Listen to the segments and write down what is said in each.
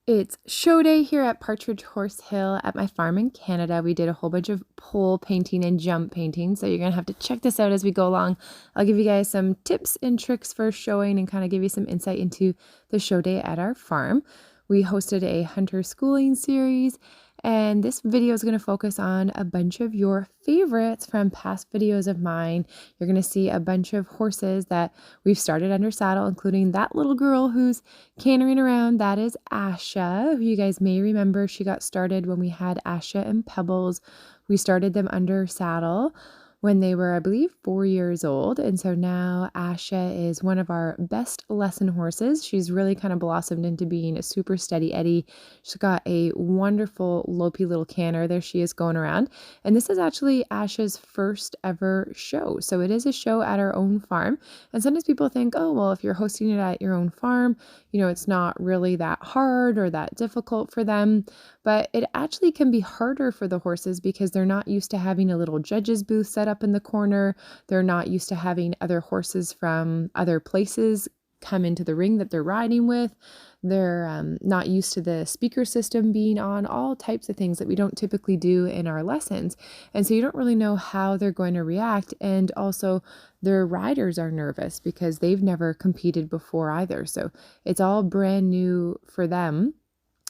It's show day here at Partridge Horse Hill at my farm in Canada. We did a whole bunch of pole painting and jump painting, so you're going to have to check this out as we go along. I'll give you guys some tips and tricks for showing and kind of give you some insight into the show day at our farm. We hosted a hunter schooling series, and this video is going to focus on a bunch of your favorites from past videos of mine. You're going to see a bunch of horses that we've started under saddle, including that little girl who's cantering around. That is Asha, who you guys may remember. She got started when we had Asha and Pebbles. We started them under saddle when they were, I believe, 4 years old. And so now Asha is one of our best lesson horses. She's really kind of blossomed into being a super steady Eddie. She's got a wonderful lopey little canter. There she is going around. And this is actually Asha's first ever show. So it is a show at our own farm. And sometimes people think, oh, well, if you're hosting it at your own farm, you know, it's not really that hard or that difficult for them. But it actually can be harder for the horses because they're not used to having a little judge's booth set up in the corner. They're not used to having other horses from other places come into the ring that they're riding with. They're not used to the speaker system being on, all types of things that we don't typically do in our lessons. And so you don't really know how they're going to react. And also their riders are nervous because they've never competed before either. So it's all brand new for them.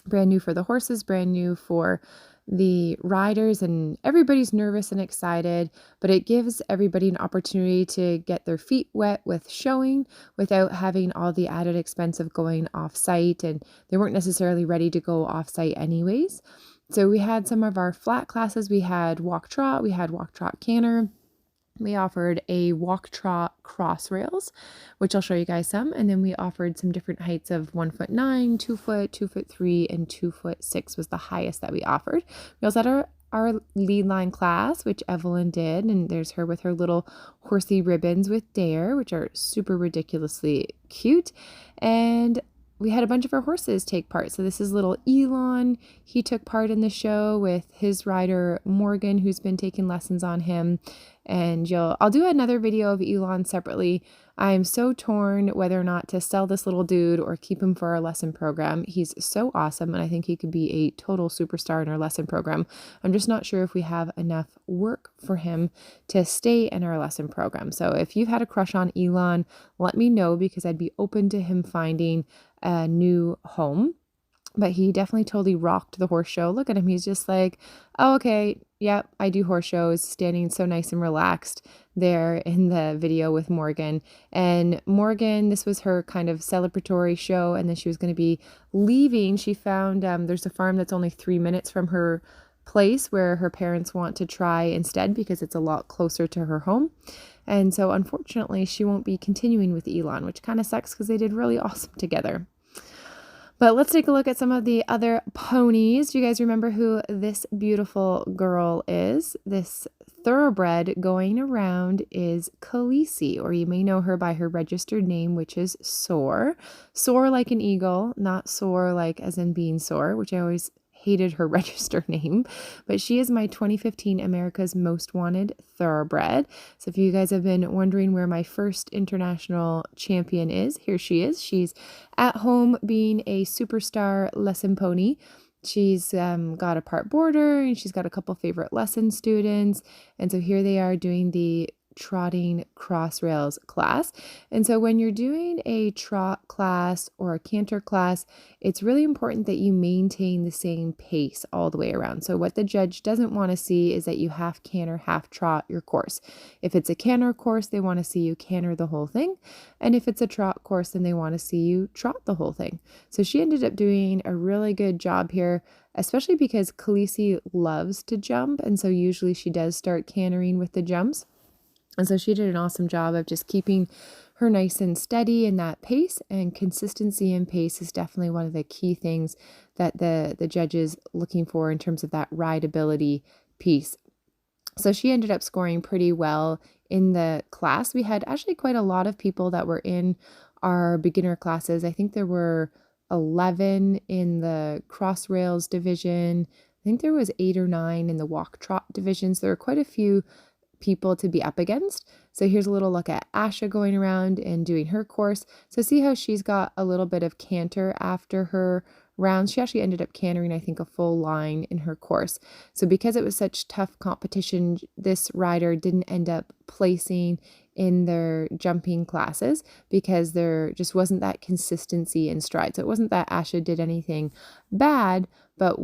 Brand new for the horses, brand new for the riders, and everybody's nervous and excited, but it gives everybody an opportunity to get their feet wet with showing without having all the added expense of going off site, and they weren't necessarily ready to go off site anyways. So we had some of our flat classes. We had walk trot, we had walk trot canter. We offered a walk trot cross rails, which I'll show you guys some. And then we offered some different heights of 1'9", 2 foot, 2'3", and 2'6" was the highest that we offered. We also had our lead line class, which Evelyn did. And there's her with her little horsey ribbons with Dare, which are super ridiculously cute. And we had a bunch of our horses take part. So this is little Elon. He took part in the show with his rider Morgan, who's been taking lessons on him. And I'll do another video of Elon separately. I'm so torn whether or not to sell this little dude or keep him for our lesson program. He's so awesome, and I think he could be a total superstar in our lesson program. I'm just not sure if we have enough work for him to stay in our lesson program. So if you've had a crush on Elon, let me know, because I'd be open to him finding a new home. But he definitely totally rocked the horse show. Look at him. He's just like, oh, okay, yep, I do horse shows, standing so nice and relaxed there in the video with Morgan. And Morgan, this was her kind of celebratory show, and then she was going to be leaving. She found there's a farm that's only 3 minutes from her place where her parents want to try instead, because it's a lot closer to her home. And so unfortunately, she won't be continuing with Elon, which kind of sucks because they did really awesome together. But let's take a look at some of the other ponies. Do you guys remember who this beautiful girl is? This thoroughbred going around is Khaleesi, or you may know her by her registered name, which is Soar. Soar like an eagle, not soar like as in being sore, which I always hated her registered name, but she is my 2015 America's Most Wanted thoroughbred. So if you guys have been wondering where my first international champion is, here she is. She's at home being a superstar lesson pony. She's got a part boarder, and she's got a couple favorite lesson students. And so here they are doing the trotting cross rails class. And so when you're doing a trot class or a canter class, it's really important that you maintain the same pace all the way around. So what the judge doesn't want to see is that you half canter, half trot your course. If it's a canter course, they want to see you canter the whole thing. And if it's a trot course, then they want to see you trot the whole thing. So she ended up doing a really good job here, especially because Khaleesi loves to jump. And so usually she does start cantering with the jumps. And so she did an awesome job of just keeping her nice and steady in that pace, and consistency and pace is definitely one of the key things that the judge is looking for in terms of that rideability piece. So she ended up scoring pretty well in the class. We had actually quite a lot of people that were in our beginner classes. I think there were 11 in the cross rails division. I think there was 8 or 9 in the walk trot divisions. There were quite a few people to be up against. So here's a little look at Asha going around and doing her course. So see how she's got a little bit of canter after her rounds. She actually ended up cantering, I think, a full line in her course. So because it was such tough competition, this rider didn't end up placing in their jumping classes because there just wasn't that consistency in stride. So it wasn't that Asha did anything bad, but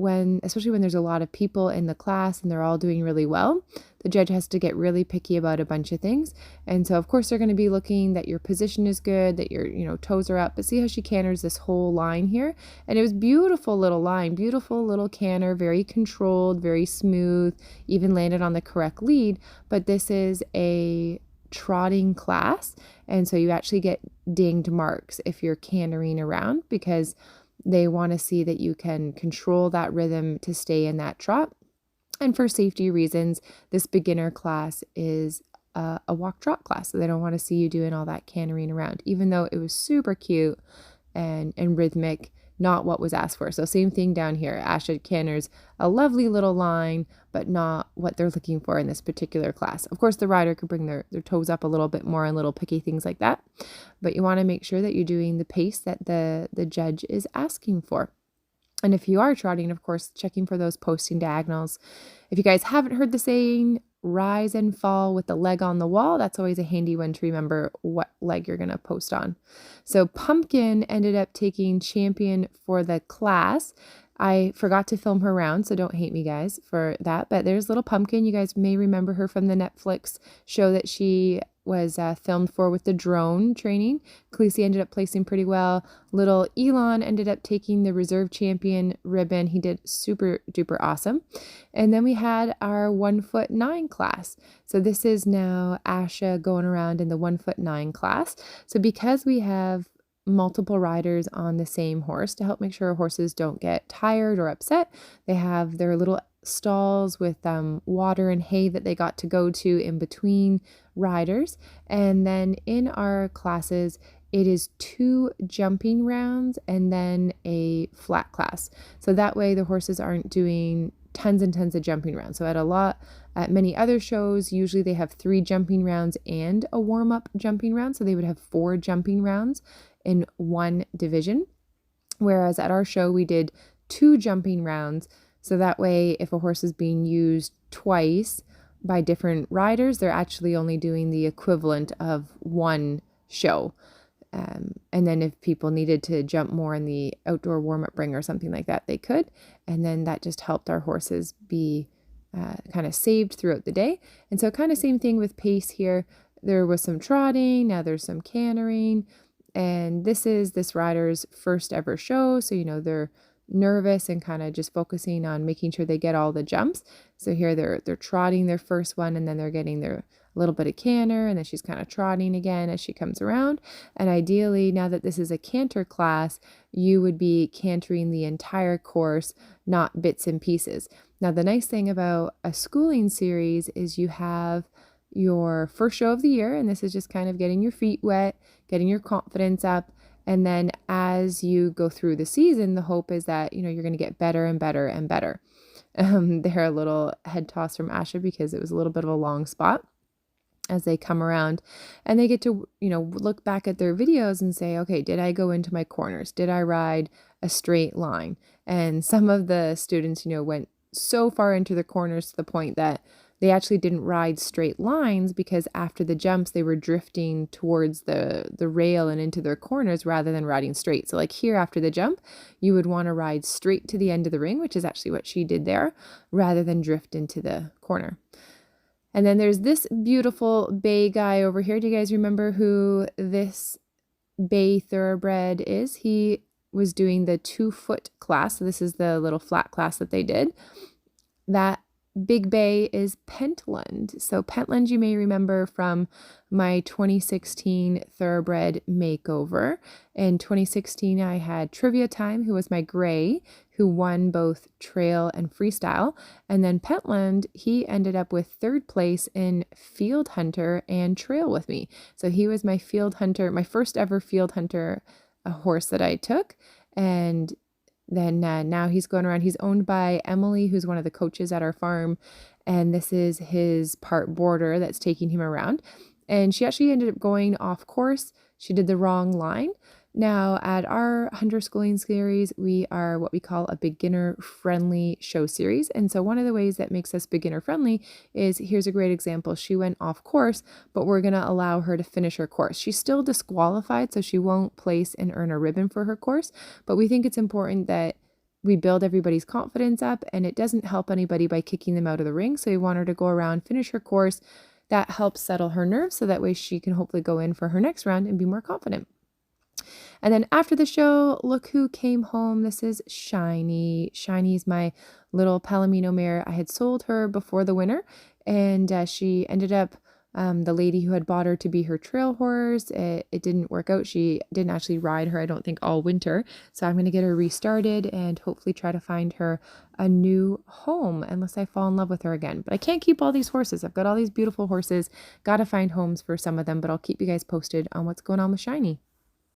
especially when there's a lot of people in the class and they're all doing really well, the judge has to get really picky about a bunch of things. And so of course they're going to be looking that your position is good, that your, toes are up, but see how she canters this whole line here? And it was beautiful little line, beautiful little canter, very controlled, very smooth, even landed on the correct lead. But this is a trotting class, and so you actually get dinged marks if you're cantering around because they want to see that you can control that rhythm to stay in that trot. And for safety reasons, this beginner class is a walk trot class, so they don't want to see you doing all that cantering around, even though it was super cute and rhythmic, not what was asked for. So same thing down here. Asha canters a lovely little line, but not what they're looking for in this particular class. Of course, the rider could bring their toes up a little bit more and little picky things like that, but you want to make sure that you're doing the pace that the judge is asking for. And if you are trotting, of course, checking for those posting diagonals. If you guys haven't heard the saying, rise and fall with the leg on the wall, that's always a handy one to remember what leg you're going to post on. So Pumpkin ended up taking champion for the class. I forgot to film her round, so don't hate me, guys, for that. But there's little Pumpkin. You guys may remember her from the Netflix show that she was filmed for with the drone training. Khaleesi ended up placing pretty well. Little Elon ended up taking the reserve champion ribbon. He did super duper awesome. And then we had our 1'9" class. So this is now Asha going around in the 1'9" class. So because we have multiple riders on the same horse, to help make sure horses don't get tired or upset, they have their little stalls with water and hay that they got to go to in between riders. And then in our classes, it is 2 jumping rounds and then a flat class. So that way the horses aren't doing tons and tons of jumping rounds. So at many other shows, usually they have 3 jumping rounds and a warm-up jumping round. So they would have 4 jumping rounds in one division. Whereas at our show, we did 2 jumping rounds. So that way, if a horse is being used twice by different riders, they're actually only doing the equivalent of 1 show. And then if people needed to jump more in the outdoor warm-up ring or something like that, they could. And then that just helped our horses be kind of saved throughout the day. And so kind of same thing with pace here. There was some trotting, now there's some cantering. And this is this rider's first ever show. So, they're nervous and kind of just focusing on making sure they get all the jumps. So here they're trotting their first one, and then they're getting their little bit of canter, and then she's kind of trotting again as she comes around. And ideally, now that this is a canter class, you would be cantering the entire course, not bits and pieces. Now, the nice thing about a schooling series is you have your first show of the year, and this is just kind of getting your feet wet, getting your confidence up. And then as you go through the season, the hope is that, you're going to get better and better and better. They're a little head toss from Asha because it was a little bit of a long spot as they come around, and they get to, look back at their videos and say, okay, did I go into my corners? Did I ride a straight line? And some of the students, went so far into the corners to the point that they actually didn't ride straight lines because after the jumps, they were drifting towards the rail and into their corners rather than riding straight. So like here after the jump, you would want to ride straight to the end of the ring, which is actually what she did there, rather than drift into the corner. And then there's this beautiful bay guy over here. Do you guys remember who this bay thoroughbred is? He was doing the 2-foot class. So this is the little flat class that they did. That big bay is Pentland. So Pentland, you may remember from my 2016 thoroughbred makeover. In 2016, I had Trivia Time, who was my gray, who won both trail and freestyle. And then Pentland, he ended up with 3rd place in Field Hunter and trail with me. So he was my Field Hunter, my first ever Field Hunter horse that I took. And then now he's going around. He's owned by Emily, who's one of the coaches at our farm. And this is his part boarder that's taking him around. And she actually ended up going off course. She did the wrong line. Now, at our Hunter Schooling series, we are what we call a beginner-friendly show series. And so one of the ways that makes us beginner-friendly is, here's a great example. She went off course, but we're going to allow her to finish her course. She's still disqualified, so she won't place and earn a ribbon for her course. But we think it's important that we build everybody's confidence up, and it doesn't help anybody by kicking them out of the ring. So we want her to go around, finish her course. That helps settle her nerves, so that way she can hopefully go in for her next round and be more confident. And then after the show, look who came home. This is Shiny. Shiny's my little Palomino mare. I had sold her before the winter, and she ended up, the lady who had bought her to be her trail horse, it didn't work out. She didn't actually ride her, I don't think, all winter. So I'm going to get her restarted and hopefully try to find her a new home, unless I fall in love with her again. But I can't keep all these horses. I've got all these beautiful horses. Got to find homes for some of them, but I'll keep you guys posted on what's going on with Shiny.